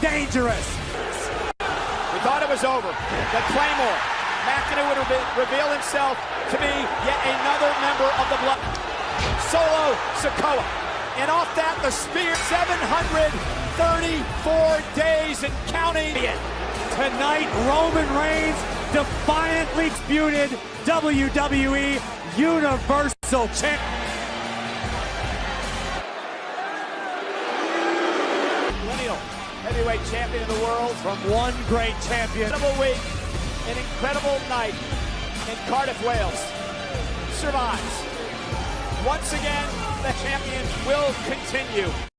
dangerous. We thought it was over. The Claymore. McIntyre would reveal himself to be yet another member of the Blood. Solo Sikoya. And off that, the spear. 734 days and counting. Tonight, Roman Reigns defiantly disputed WWE Universal Champion. Heavyweight champion of the world. From one great champion. Incredible week, an incredible night in Cardiff, Wales. Survives. Once again, the champion will continue.